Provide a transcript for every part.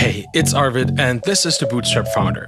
Hey, it's Arvid, and this is the Bootstrapped Founder.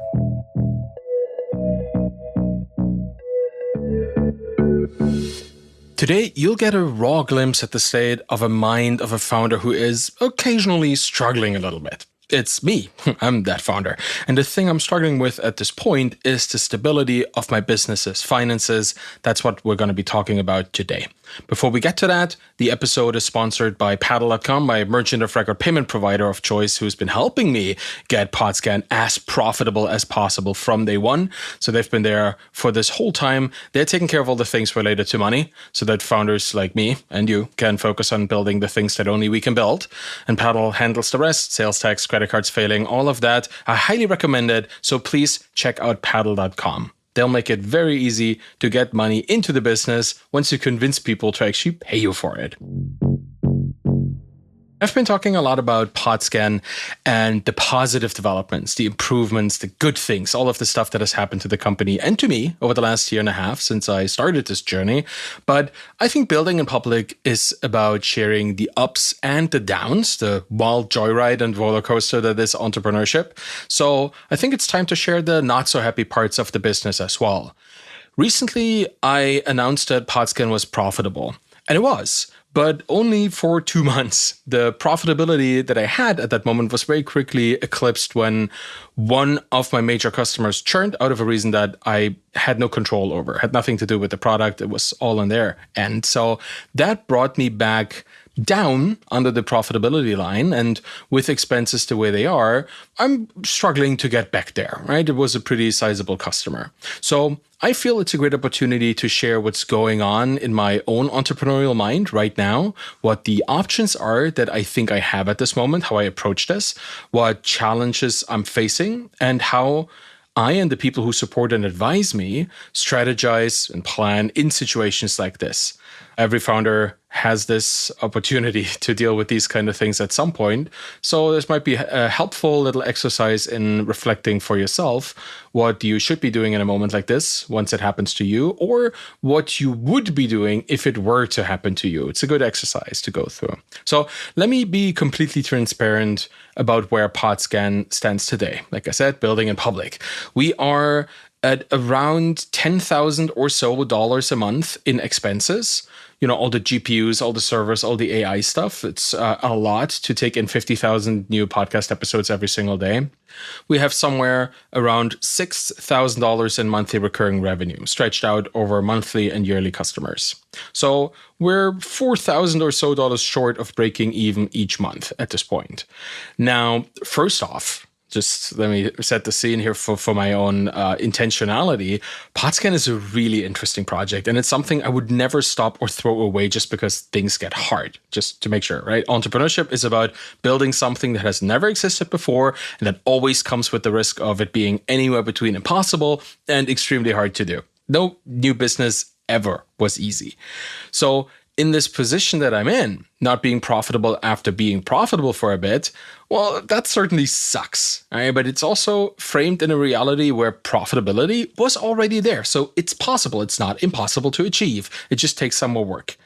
Today, you'll get a raw glimpse at the state of a mind of a founder who is occasionally struggling a little bit. It's me. I'm that founder. And the thing I'm struggling with at this point is the stability of my business's finances. That's what we're going to be talking about today. Before we get to that, the episode is sponsored by Paddle.com, my merchant of record payment provider of choice, who's been helping me get Podscan as profitable as possible from day one. So they've been there for this whole time. They're taking care of all the things related to money so that founders like me and you can focus on building the things that only we can build. And Paddle handles the rest, sales tax, credit cards failing, all of that. I highly recommend it. So please check out Paddle.com. They'll make it very easy to get money into the business once you convince people to actually pay you for it. I've been talking a lot about Podscan and the positive developments, the improvements, the good things, all of the stuff that has happened to the company and to me over the last year and a half since I started this journey. But I think building in public is about sharing the ups and the downs, the wild joyride and roller coaster that is entrepreneurship. So I think it's time to share the not so happy parts of the business as well. Recently, I announced that Podscan was profitable, and it was. But only for 2 months. The profitability that I had at that moment was very quickly eclipsed when one of my major customers churned out of a reason that I had no control over, had nothing to do with the product. It was all on there. And so that brought me back down under the profitability line. And with expenses the way they are, I'm struggling to get back there, right? It was a pretty sizable customer. So I feel it's a great opportunity to share what's going on in my own entrepreneurial mind right now, what the options are that I think I have at this moment, how I approach this, what challenges I'm facing, and how I and the people who support and advise me strategize and plan in situations like this. Every founder has this opportunity to deal with these kind of things at some point. So this might be a helpful little exercise in reflecting for yourself what you should be doing in a moment like this once it happens to you, or what you would be doing if it were to happen to you. It's a good exercise to go through. So let me be completely transparent about where Podscan stands today. Like I said, building in public. We are at around $10,000 or so dollars a month in expenses. You know, all the GPUs, all the servers, all the AI stuff. It's a lot to take in 50,000 new podcast episodes every single day. We have somewhere around $6,000 in monthly recurring revenue, stretched out over monthly and yearly customers. So we're $4,000 or so dollars short of breaking even each month at this point. Now, first off, just let me set the scene here for my own intentionality. Podscan is a really interesting project, and it's something I would never stop or throw away just because things get hard, just to make sure, right? Entrepreneurship is about building something that has never existed before, and that always comes with the risk of it being anywhere between impossible and extremely hard to do. No new business ever was easy. So in this position that I'm in, not being profitable after being profitable for a bit, well, that certainly sucks, right? But it's also framed in a reality where profitability was already there. So it's possible. It's not impossible to achieve. It just takes some more work.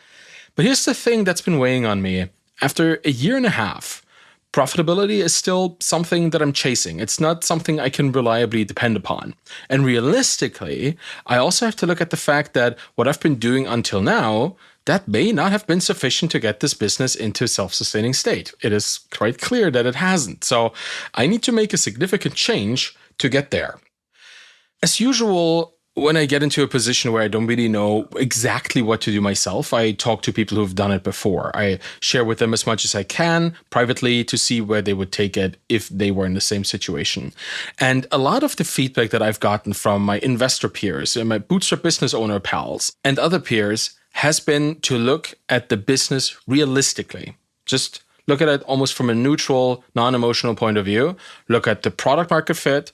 But here's the thing that's been weighing on me. After a year and a half, profitability is still something that I'm chasing. It's not something I can reliably depend upon. And realistically, I also have to look at the fact that what I've been doing until now, that may not have been sufficient to get this business into a self-sustaining state. It is quite clear that it hasn't. So I need to make a significant change to get there. As usual, when I get into a position where I don't really know exactly what to do myself, I talk to people who've done it before. I share with them as much as I can privately to see where they would take it if they were in the same situation. And a lot of the feedback that I've gotten from my investor peers and my bootstrap business owner pals and other peers has been to look at the business realistically. Just look at it almost from a neutral, non-emotional point of view. Look at the product market fit,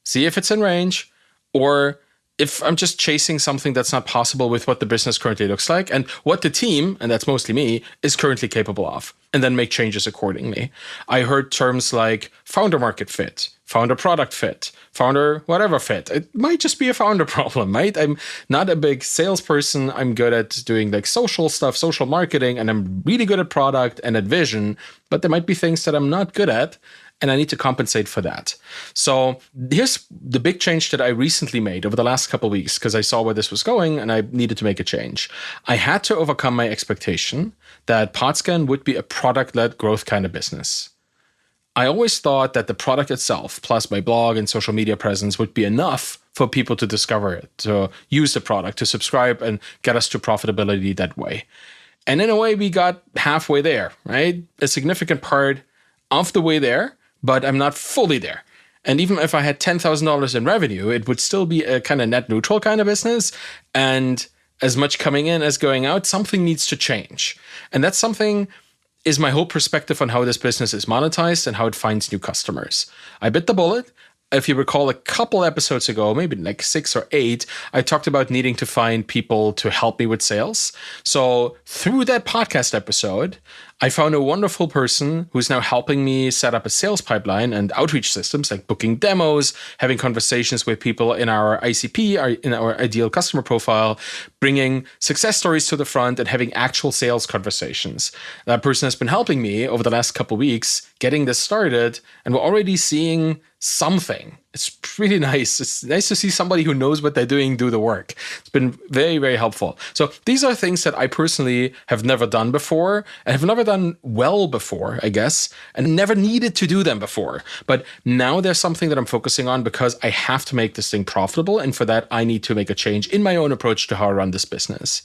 see if it's in range, or if I'm just chasing something that's not possible with what the business currently looks like and what the team, and that's mostly me, is currently capable of, and then make changes accordingly. I heard terms like founder market fit, founder product fit, founder whatever fit. It might just be a founder problem, right? I'm not a big salesperson. I'm good at doing like social stuff, social marketing, and I'm really good at product and at vision, but there might be things that I'm not good at. and I need to compensate for that. So here's the big change that I recently made over the last couple of weeks, because I saw where this was going and I needed to make a change. I had to overcome my expectation that Podscan would be a product-led growth kind of business. I always thought that the product itself, plus my blog and social media presence, would be enough for people to discover it, to use the product, to subscribe and get us to profitability that way. And in a way, we got halfway there, right? A significant part of the way there, but I'm not fully there. And even if I had $10,000 in revenue, it would still be a kind of net neutral kind of business. And as much coming in as going out, something needs to change. And that's something is my whole perspective on how this business is monetized and how it finds new customers. I bit the bullet. If you recall a couple episodes ago, maybe like 6 or 8, I talked about needing to find people to help me with sales. So through that podcast episode, I found a wonderful person who's now helping me set up a sales pipeline and outreach systems like booking demos, having conversations with people in our ICP, in our ideal customer profile, bringing success stories to the front and having actual sales conversations. That person has been helping me over the last couple of weeks getting this started, and we're already seeing something. It's pretty nice. It's nice to see somebody who knows what they're doing do the work. It's been very, very helpful. So these are things that I personally have never done before and have never done well before, I guess, and never needed to do them before. But now there's something that I'm focusing on because I have to make this thing profitable. And for that, I need to make a change in my own approach to how I run this business.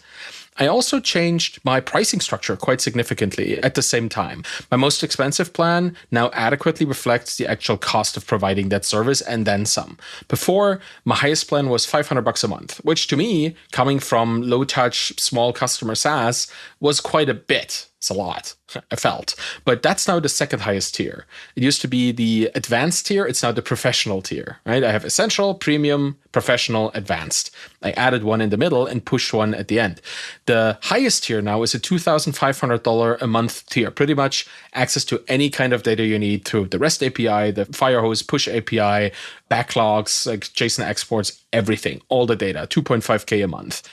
I also changed my pricing structure quite significantly at the same time. My most expensive plan now adequately reflects the actual cost of providing that service and then some. Before, my highest plan was $500 a month, which to me, coming from low touch, small customer SaaS, was quite a bit. It's a lot, I felt. But that's now the second highest tier. It used to be the advanced tier. It's now the professional tier, right? I have essential, premium, professional, advanced. I added one in the middle and pushed one at the end. The highest tier now is a $2,500 a month tier. Pretty much access to any kind of data you need through the REST API, the Firehose push API, backlogs, like JSON exports, everything, all the data, $2.5K a month.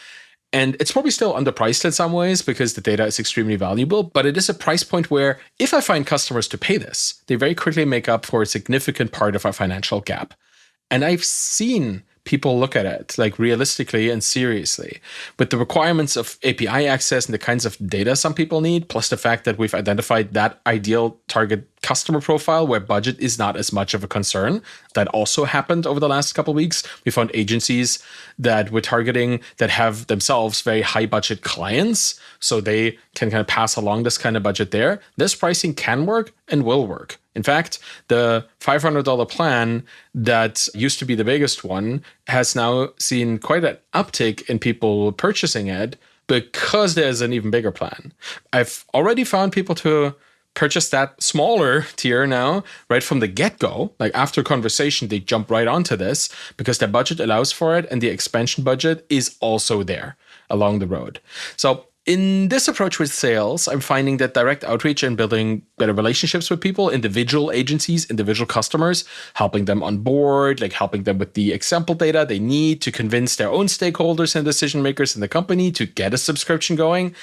And it's probably still underpriced in some ways because the data is extremely valuable, but it is a price point where if I find customers to pay this, they very quickly make up for a significant part of our financial gap. And I've seen people look at it like realistically and seriously. With the requirements of API access and the kinds of data some people need, plus the fact that we've identified that ideal target customer profile where budget is not as much of a concern. That also happened over the last couple of weeks. We found agencies that we're targeting that have themselves very high budget clients, so they can kind of pass along this kind of budget there. This pricing can work and will work. In fact, the $500 plan that used to be the biggest one has now seen quite an uptick in people purchasing it because there's an even bigger plan. I've already found people to purchase that smaller tier now right from the get-go. Like after conversation, they jump right onto this because their budget allows for it and the expansion budget is also there along the road. So in this approach with sales, I'm finding that direct outreach and building better relationships with people, individual agencies, individual customers, helping them on board, like helping them with the example data they need to convince their own stakeholders and decision makers in the company to get a subscription going.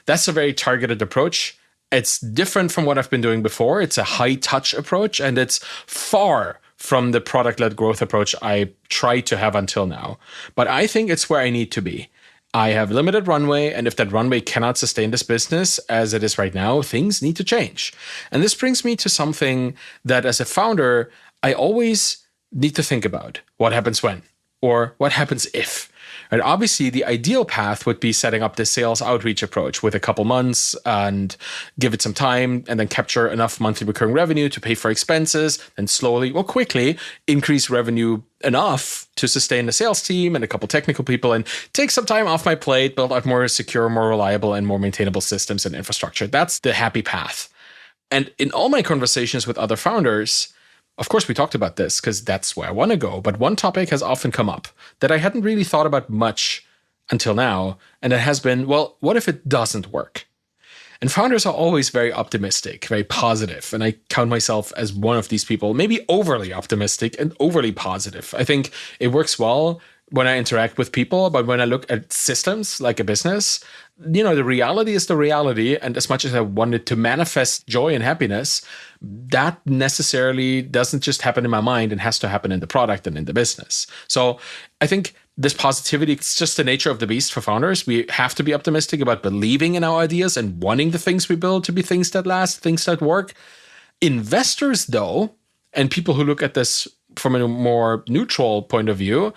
That's a very targeted approach. It's different from what I've been doing before. It's a high touch approach, and it's far from the product-led growth approach I tried to have until now. But I think it's where I need to be. I have limited runway, and if that runway cannot sustain this business as it is right now, things need to change. And this brings me to something that as a founder, I always need to think about. What happens when? Or what happens if? And obviously, the ideal path would be setting up this sales outreach approach with a couple months and give it some time and then capture enough monthly recurring revenue to pay for expenses and slowly or quickly increase revenue enough to sustain the sales team and a couple technical people and take some time off my plate, build out more secure, more reliable, and more maintainable systems and infrastructure. That's the happy path. And in all my conversations with other founders, of course, we talked about this because that's where I want to go. But one topic has often come up that I hadn't really thought about much until now. And it has been, well, what if it doesn't work? And founders are always very optimistic, very positive. And I count myself as one of these people, maybe overly optimistic and overly positive. I think it works well when I interact with people, but when I look at systems like a business, the reality is the reality. And as much as I wanted to manifest joy and happiness, that necessarily doesn't just happen in my mind and has to happen in the product and in the business. So I think this positivity, it's just the nature of the beast for founders. We have to be optimistic about believing in our ideas and wanting the things we build to be things that last, things that work. Investors, though, and people who look at this from a more neutral point of view,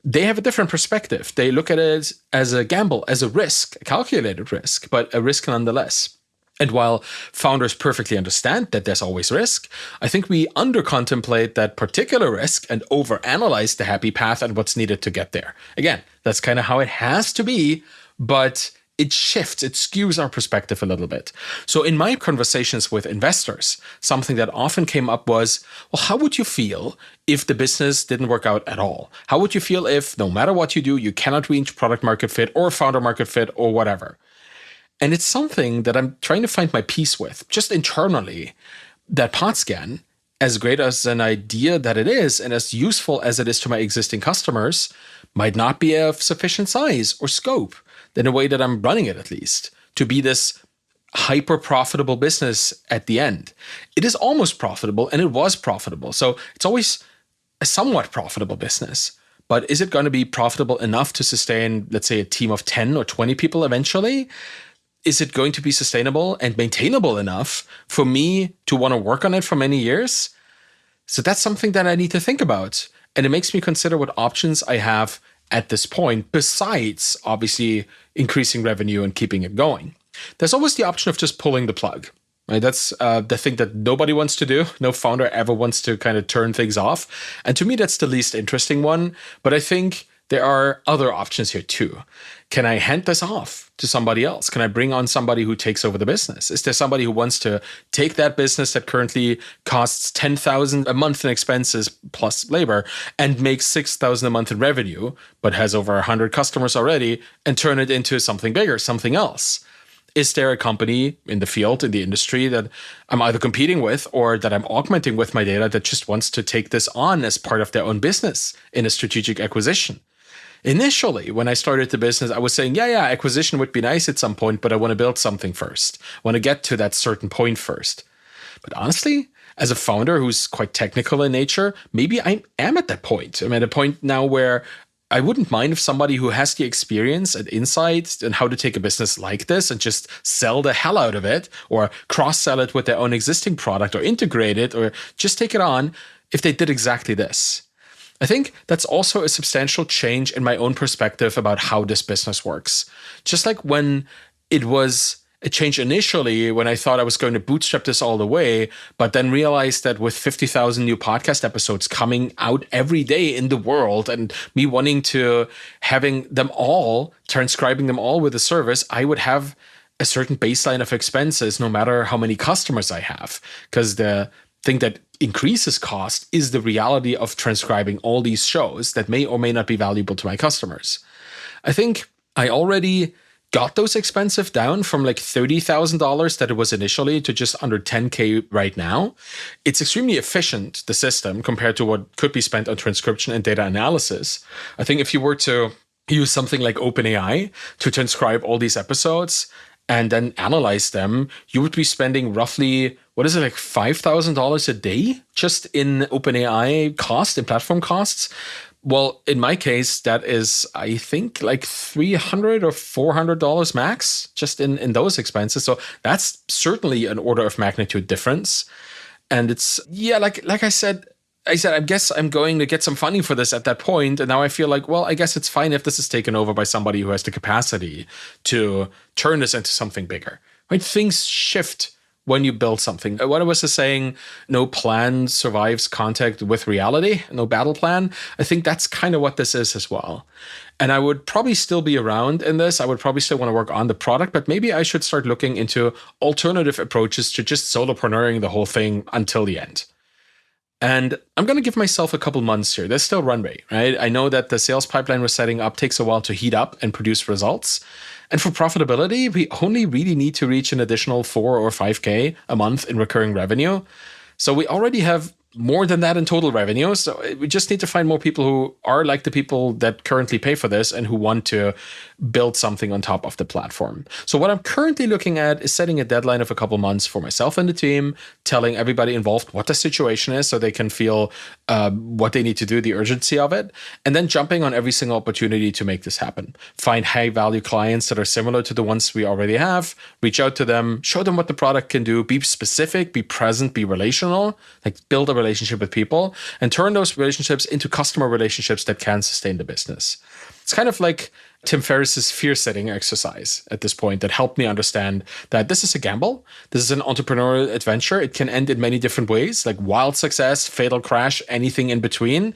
they have a different perspective. They look at it as a gamble, as a risk, a calculated risk, but a risk nonetheless. And while founders perfectly understand that there's always risk, I think we under-contemplate that particular risk and overanalyze the happy path and what's needed to get there. Again, that's kind of how it has to be, but it shifts, it skews our perspective a little bit. So in my conversations with investors, something that often came up was, well, how would you feel if the business didn't work out at all? How would you feel if no matter what you do, you cannot reach product market fit or founder market fit or whatever? And it's something that I'm trying to find my peace with, just internally, that Podscan, as great as an idea that it is, and as useful as it is to my existing customers, might not be of sufficient size or scope, in a way that I'm running it at least, to be this hyper profitable business at the end. It is almost profitable, and it was profitable. So it's always a somewhat profitable business. But is it going to be profitable enough to sustain, let's say, a team of 10 or 20 people eventually? Is it going to be sustainable and maintainable enough for me to want to work on it for many years? So that's something that I need to think about. And it makes me consider what options I have at this point, besides obviously increasing revenue and keeping it going. There's always the option of just pulling the plug. Right? That's the thing that nobody wants to do. No founder ever wants to kind of turn things off. And to me, that's the least interesting one. But I think there are other options here too. Can I hand this off to somebody else? Can I bring on somebody who takes over the business? Is there somebody who wants to take that business that currently costs $10,000 a month in expenses plus labor and makes $6,000 a month in revenue, but has over 100 customers already, and turn it into something bigger, something else? Is there a company in the field, in the industry, that I'm either competing with or that I'm augmenting with my data that just wants to take this on as part of their own business in a strategic acquisition? Initially, when I started the business, I was saying, yeah, acquisition would be nice at some point, but I want to build something first. I want to get to that certain point first. But honestly, as a founder who's quite technical in nature, maybe I am at that point. I'm at a point now where I wouldn't mind if somebody who has the experience and insight and how to take a business like this and just sell the hell out of it, or cross-sell it with their own existing product, or integrate it, or just take it on, if they did exactly this. I think that's also a substantial change in my own perspective about how this business works. Just like when it was a change initially, when I thought I was going to bootstrap this all the way, but then realized that with 50,000 new podcast episodes coming out every day in the world, and me wanting to having them all, transcribing them all with a service, I would have a certain baseline of expenses no matter how many customers I have. Because the thing that increases cost is the reality of transcribing all these shows that may or may not be valuable to my customers. I think I already got those expenses down from like $30,000 that it was initially to just under 10K right now. It's extremely efficient, the system, compared to what could be spent on transcription and data analysis. I think if you were to use something like OpenAI to transcribe all these episodes and then analyze them, you would be spending roughly, what is it, like $5,000 a day just in OpenAI cost, in platform costs? Well, in my case, that is, I think, like $300 or $400 max just in those expenses. So that's certainly an order of magnitude difference. And it's, yeah, like I said, I guess I'm going to get some funding for this at that point. And now I feel like, well, I guess it's fine if this is taken over by somebody who has the capacity to turn this into something bigger. Right? Things shift when you build something. What I was saying, no plan survives contact with reality, no battle plan. I think that's kind of what this is as well. And I would probably still be around in this. I would probably still want to work on the product, but maybe I should start looking into alternative approaches to just solopreneuring the whole thing until the end. And I'm going to give myself a couple months here. There's still runway, right? I know that the sales pipeline we're setting up takes a while to heat up and produce results. And for profitability, we only really need to reach an additional 4 or 5K a month in recurring revenue. So we already have more than that in total revenue. So we just need to find more people who are like the people that currently pay for this and who want to build something on top of the platform. So what I'm currently looking at is setting a deadline of a couple months for myself and the team, telling everybody involved what the situation is so they can feel what they need to do, the urgency of it, and then jumping on every single opportunity to make this happen. Find high value clients that are similar to the ones we already have, reach out to them, show them what the product can do, be specific, be present, be relational, like build a relationship with people and turn those relationships into customer relationships that can sustain the business. It's kind of like Tim Ferriss's fear setting exercise at this point that helped me understand that this is a gamble. This is an entrepreneurial adventure. It can end in many different ways, like wild success, fatal crash, anything in between.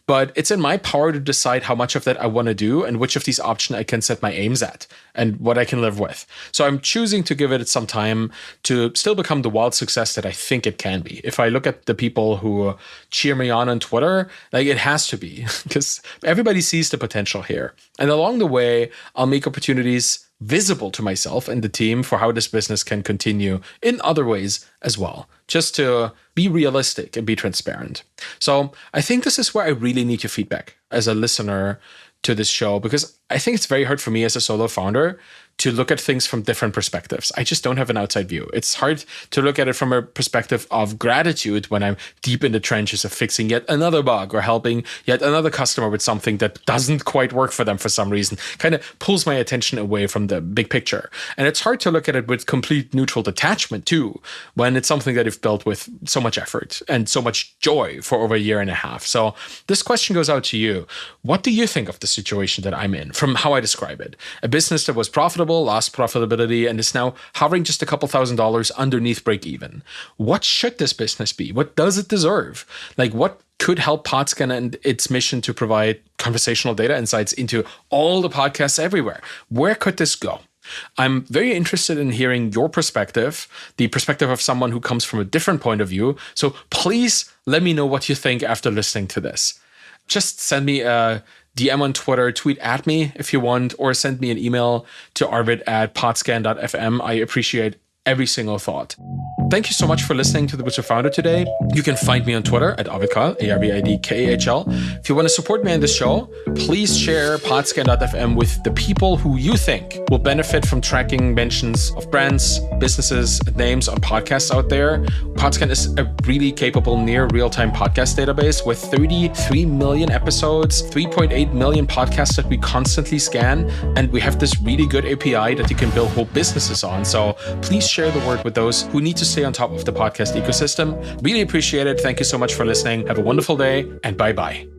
But it's in my power to decide how much of that I want to do and which of these options I can set my aims at and what I can live with. So I'm choosing to give it some time to still become the wild success that I think it can be. If I look at the people who cheer me on Twitter, like it has to be because everybody sees the potential here. And along the way, I'll make opportunities visible to myself and the team for how this business can continue in other ways as well, just to be realistic and be transparent. So I think this is where I really need your feedback as a listener to this show, because I think it's very hard for me as a solo founder to look at things from different perspectives. I just don't have an outside view. It's hard to look at it from a perspective of gratitude when I'm deep in the trenches of fixing yet another bug or helping yet another customer with something that doesn't quite work for them for some reason. Kind of pulls my attention away from the big picture. And it's hard to look at it with complete neutral detachment too, when it's something that you've built with so much effort and so much joy for over a year and a half. So this question goes out to you. What do you think of the situation that I'm in from how I describe it? A business that was profitable, lost profitability, and is now hovering just a couple $1,000s underneath break even. What should this business be? What does it deserve? Like what could help Podscan and its mission to provide conversational data insights into all the podcasts everywhere? Where could this go? I'm very interested in hearing your perspective, the perspective of someone who comes from a different point of view. So please let me know what you think after listening to this. Just send me a DM on Twitter, tweet at me if you want, or send me an email to arvid@podscan.fm. I appreciate every single thought. Thank you so much for listening to the Bootstrapped Founder today. You can find me on Twitter at ArvidKahl, ARVIDKAHL. If you want to support me on this show, please share Podscan.fm with the people who you think will benefit from tracking mentions of brands, businesses, names on podcasts out there. Podscan is a really capable near real-time podcast database with 33 million episodes, 3.8 million podcasts that we constantly scan. And we have this really good API that you can build whole businesses on. So please share the word with those who need to stay on top of the podcast ecosystem. Really appreciate it. Thank you so much for listening. Have a wonderful day and bye-bye.